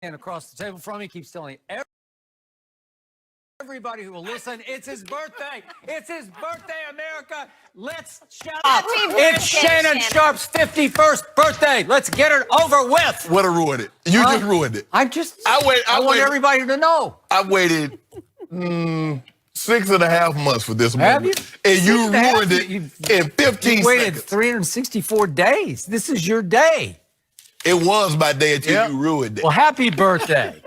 And across the table from me keeps telling everybody who will listen, it's his birthday. It's his birthday, America. Let's shout out. It's Shannon Sharp's 51st birthday. Let's get it over with. Would have ruined it. You just ruined it. I want everybody to know. I waited 6.5 months for this Have moment. you? And you ruined it in 15 You waited seconds. 364 days. This is your day. It was my day until you ruined it. Well, happy birthday.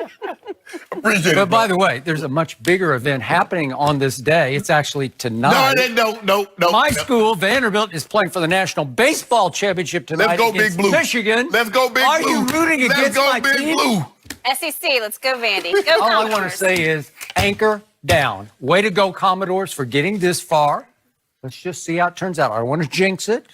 Appreciate it. But by the way, there's a much bigger event happening on this day. It's actually tonight. No. My school, Vanderbilt, is playing for the National Baseball Championship tonight. Let's go against Big Blue. Michigan. Let's go Big Blue. Are you rooting against my Let's go Big team? Blue. SEC, let's go Vandy. Go All I Commodores. want to say is anchor down. Way to go, Commodores, for getting this far. Let's just see how it turns out. I don't want to jinx it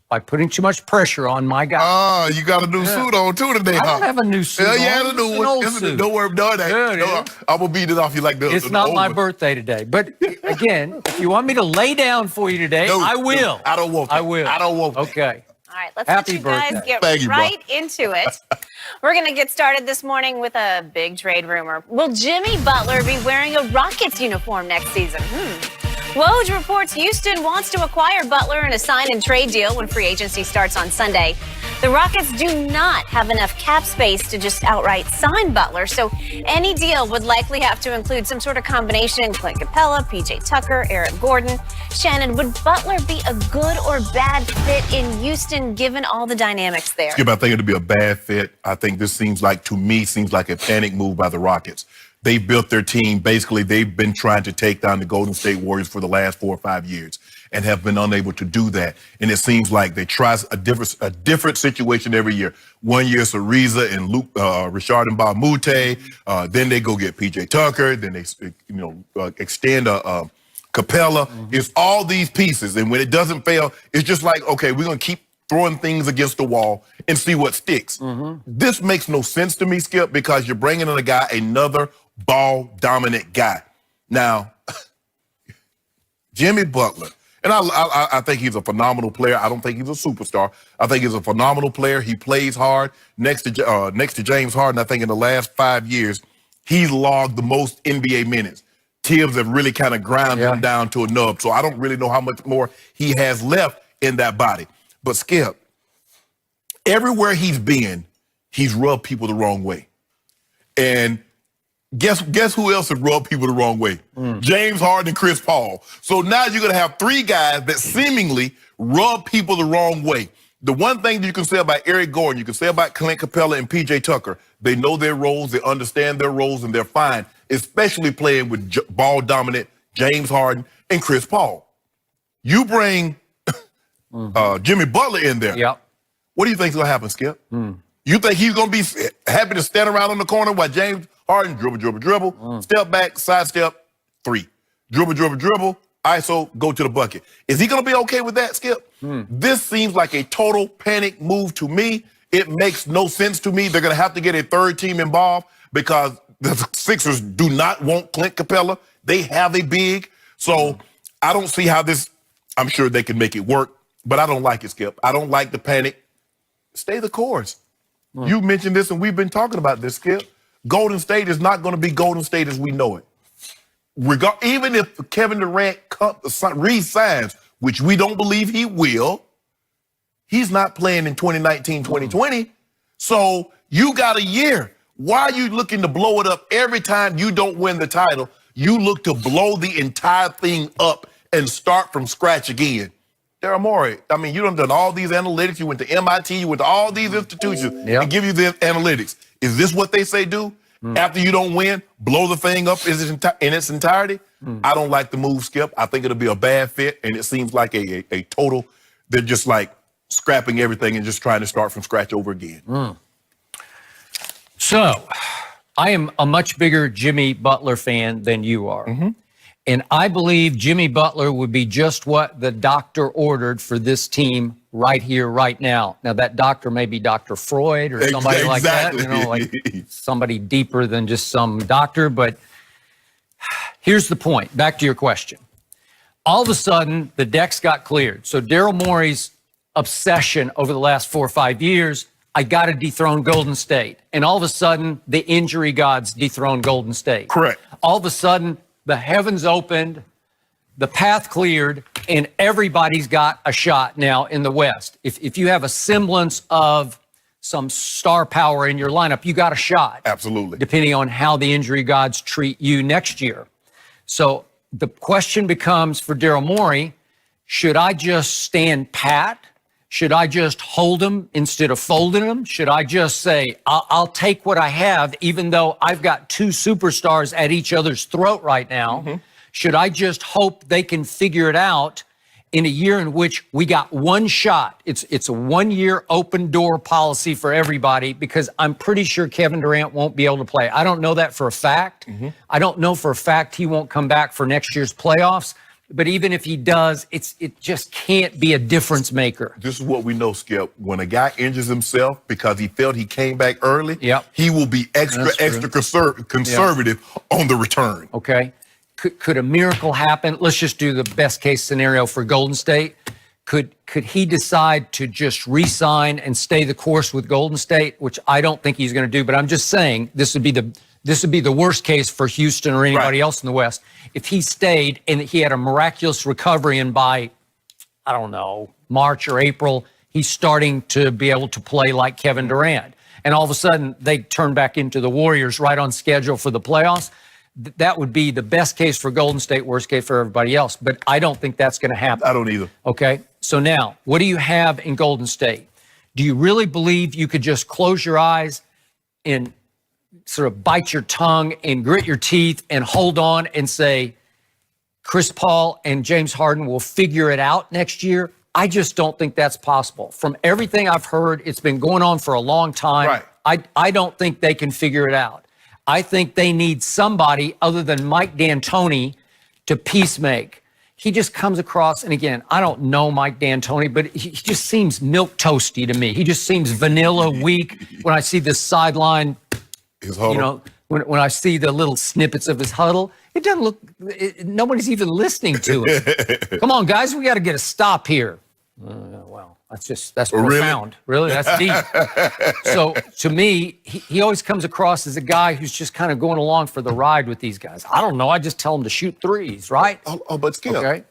by putting too much pressure on my guy. You got a new suit on too today, I huh? don't have a new suit Yeah, on. you had a new It's an one. old Isn't suit. it? Don't worry about that. Yeah, it No, is. I'm going to beat it off you like the It's not old my one. birthday today. But again, if you want me to lay down for you today, No, I will. no, I don't want that. I will. I don't want that. Okay. All right, let's Happy let you guys birthday. get Thank you, bro. right into it. We're going to get started this morning with a big trade rumor. Will Jimmy Butler be wearing a Rockets uniform next season? Woj reports Houston wants to acquire Butler in a sign-and-trade deal when free agency starts on Sunday. The Rockets do not have enough cap space to just outright sign Butler, so any deal would likely have to include some sort of combination: Clint Capella, PJ Tucker, Eric Gordon. Shannon, would Butler be a good or bad fit in Houston given all the dynamics there? Skip, I think it'd be a bad fit. I think this seems like a panic move by the Rockets. They built their team. Basically, they've been trying to take down the Golden State Warriors for the last 4 or 5 years and have been unable to do that. And it seems like they try a different situation every year. One year it's Ariza and Richard and Mbamute. Then they go get PJ Tucker. Then they extend Capella. It's all these pieces. And when it doesn't fail, it's just like, okay, we're going to keep throwing things against the wall and see what sticks. This makes no sense to me, Skip, because you're bringing in another ball-dominant guy. Now, Jimmy Butler, and I think he's a phenomenal player. I don't think he's a superstar. I think he's a phenomenal player. He plays hard. Next to James Harden, I think in the last 5 years, he's logged the most NBA minutes. Tibbs have really kind of ground him down to a nub, so I don't really know how much more he has left in that body. But Skip, everywhere he's been, he's rubbed people the wrong way. And guess who else has rubbed people the wrong way? James Harden and Chris Paul. So now you're going to have 3 guys that seemingly rub people the wrong way. The one thing that you can say about Eric Gordon, you can say about Clint Capella and PJ Tucker, they know their roles, they understand their roles, and they're fine, especially playing with ball-dominant James Harden and Chris Paul. You bring Jimmy Butler in there. Yep. What do you think's going to happen, Skip? You think he's going to be happy to stand around on the corner while James Harden dribble, step back, sidestep, 3. Dribble, ISO, go to the bucket. Is he going to be okay with that, Skip? This seems like a total panic move to me. It makes no sense to me. They're going to have to get a third team involved because the Sixers do not want Clint Capella. They have a big. So I don't see how this, I'm sure they can make it work, but I don't like it, Skip. I don't like the panic. Stay the course. You mentioned this, and we've been talking about this, Skip. Golden State is not going to be Golden State as we know it. Even if Kevin Durant re-signs, which we don't believe he will, he's not playing in 2019, 2020. So you got a year. Why are you looking to blow it up every time you don't win the title? You look to blow the entire thing up and start from scratch again. Daryl Morey, I mean, you done all these analytics. You went to MIT, you went to all these institutions and give you the analytics. Is this what they say do? After you don't win, blow the thing up in its entirety? I don't like the move, Skip. I think it'll be a bad fit, and it seems like a total, they're just like scrapping everything and just trying to start from scratch over again. So, I am a much bigger Jimmy Butler fan than you are. And I believe Jimmy Butler would be just what the doctor ordered for this team right here, right now. Now, that doctor may be Dr. Freud or somebody like that, like somebody deeper than just some doctor. But here's the point. Back to your question. All of a sudden, the decks got cleared. So Daryl Morey's obsession over the last 4 or 5 years I got to dethrone Golden State. And all of a sudden, the injury gods dethrone Golden State. Correct. All of a sudden, the heavens opened, the path cleared, and everybody's got a shot now in the West. If you have a semblance of some star power in your lineup, you got a shot. Absolutely. Depending on how the injury gods treat you next year. So the question becomes for Daryl Morey, should I just stand pat? Should I just hold him instead of folding him? Should I just say, I'll take what I have, even though I've got two superstars at each other's throat right now? Mm-hmm. Should I just hope they can figure it out in a year in which we got one shot? It's a 1 year open door policy for everybody, because I'm pretty sure Kevin Durant won't be able to play. I don't know that for a fact. Mm-hmm. I don't know for a fact he won't come back for next year's playoffs. But even if he does, it just can't be a difference maker. This is what we know, Skip. When a guy injures himself because he felt he came back early, he will be extra conservative on the return. Okay. Could a miracle happen? Let's just do the best case scenario for Golden State. Could he decide to just re-sign and stay the course with Golden State, which I don't think he's going to do. But I'm just saying this would be the worst case for Houston or anybody else in the West. If he stayed and he had a miraculous recovery, and by, I don't know, March or April, he's starting to be able to play like Kevin Durant, and all of a sudden they turn back into the Warriors right on schedule for the playoffs, that would be the best case for Golden State, worst case for everybody else. But I don't think that's going to happen. I don't either. Okay, so now, what do you have in Golden State? Do you really believe you could just close your eyes and sort of bite your tongue and grit your teeth and hold on and say Chris Paul and James Harden will figure it out next year? I just don't think that's possible. From everything I've heard, it's been going on for a long time. I don't think they can figure it out. I think they need somebody other than Mike D'Antoni to peacemake. He just comes across, and again, I don't know Mike D'Antoni, but he just seems milquetoasty to me. He just seems vanilla, weak. When I see this sideline, you know, when I see the little snippets of his huddle, it doesn't look, nobody's even listening to it. Come on, guys, we got to get a stop here. Well, that's profound. Really? That's deep. So to me, he always comes across as a guy who's just kind of going along for the ride with these guys. I don't know. I just tell him to shoot threes, right? But Skip,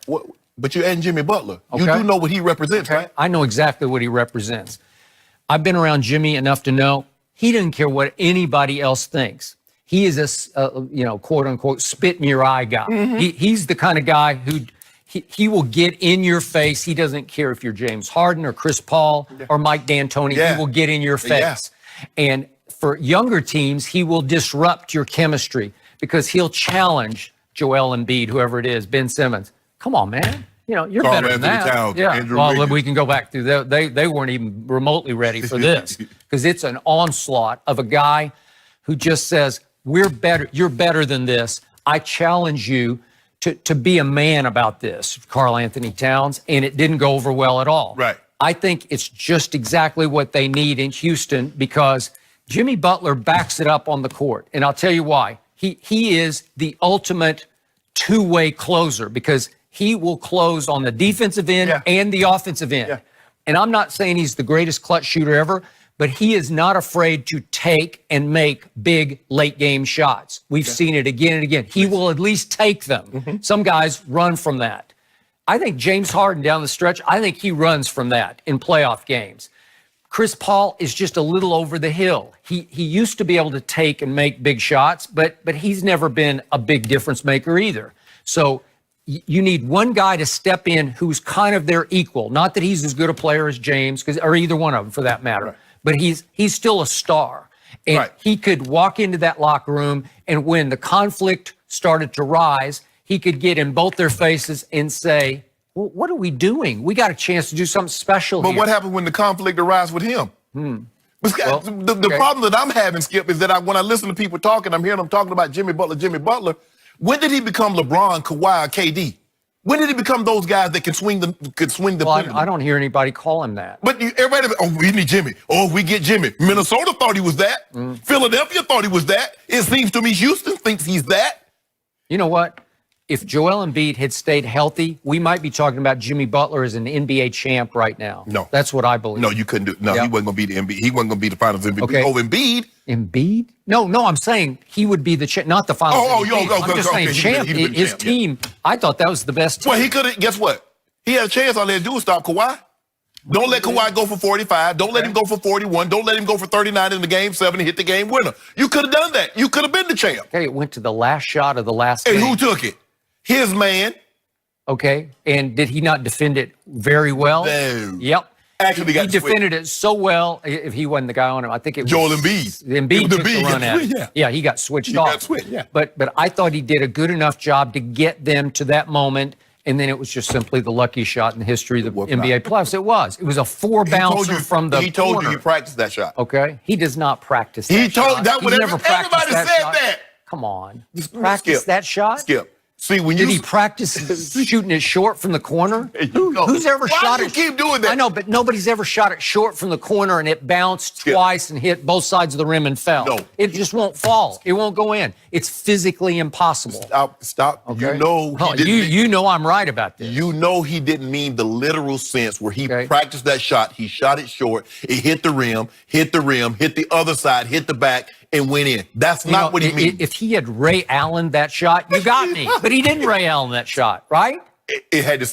but you're adding Jimmy Butler. You do know what he represents, right? I know exactly what he represents. I've been around Jimmy enough to know he doesn't care what anybody else thinks. He is a, quote unquote, spit in your eye guy. Mm-hmm. He's the kind of guy who he will get in your face. He doesn't care if you're James Harden or Chris Paul or Mike D'Antoni. He will get in your face. And for younger teams, he will disrupt your chemistry because he'll challenge Joel Embiid, whoever it is, Ben Simmons. Come on, man. You're better than that. Well, we can go back through that. They weren't even remotely ready for this because it's an onslaught of a guy who just says, we're better. You're better than this. I challenge you to be a man about this, Karl Anthony Towns, and it didn't go over well at all. Right. I think it's just exactly what they need in Houston because Jimmy Butler backs it up on the court. And I'll tell you why. He is the ultimate two-way closer because he will close on the defensive end and the offensive end. Yeah. And I'm not saying he's the greatest clutch shooter ever, but he is not afraid to take and make big late game shots. We've seen it again and again. He will at least take them. Mm-hmm. Some guys run from that. I think James Harden down the stretch, I think he runs from that in playoff games. Chris Paul is just a little over the hill. He used to be able to take and make big shots, but he's never been a big difference maker either. So you need one guy to step in who's kind of their equal. Not that he's as good a player as James, or either one of them for that matter. Right. But he's still a star. And he could walk into that locker room, and when the conflict started to rise, he could get in both their faces and say, well, what are we doing? We got a chance to do something special here. But what happened when the conflict arises with him? The problem that I'm having, Skip, is that when I listen to people talking, I'm hearing them talking about Jimmy Butler. When did he become LeBron, Kawhi, or KD? When did he become those guys that could swing the Well, I don't hear anybody call him that. But everybody, we need Jimmy. We get Jimmy. Minnesota thought he was that. Philadelphia thought he was that. It seems to me Houston thinks he's that. You know what? if Joel Embiid had stayed healthy, we might be talking about Jimmy Butler as an NBA champ right now. No. That's what I believe. No, you couldn't do it. No, Yep. he wasn't going to be the Embiid. He wasn't going to be the Finals MVP. Okay. Over Embiid. Embiid? No, I'm saying he would be the champ, not the Finals MVP. I'm just saying champ. His team, I thought that was the best team. Well, he could have, guess what? He had a chance. All they had to do was stop Kawhi. Don't let Kawhi go for 45. Don't let him go for 41. Don't let him go for 39 in the game 7 and hit the game winner. You could have done that. You could have been the champ. Okay, it went to the last shot of the last And game. who took it? His man. Okay, and did he not defend it very well? No. Yep. Actually got He defended it so well. If he wasn't the guy on him, I think it was Joel Embiid. Embiid took the run at it. Yeah. He got switched He off. got switched, yeah. But I thought he did a good enough job to get them to that moment. And then it was just simply the luckiest shot in the history of the was NBA playoffs. It was. It was a 4-bouncer from the He told corner. you he practiced that shot. Okay, he does not practice that He told shot. that. He's never practiced Everybody that said shot. that. Come on, practice Skip. that shot. Skip. See, when Did you he practice shooting it short from the corner? you go. Who's ever Why shot do it? you keep doing that? I know, but nobody's ever shot it short from the corner and it bounced Skip. twice and hit both sides of the rim and fell. No. It just won't fall. It won't go in. It's physically impossible. Stop. Okay? You know he Huh, didn't you know I'm right about this. You know he didn't mean the literal sense where he Okay. practiced that shot. He shot it short. It hit the rim, hit the other side, hit the back, and went in. That's You not know, what he means. If he had Ray Allen that shot, you got me. But he didn't Ray Allen that shot, right? It had to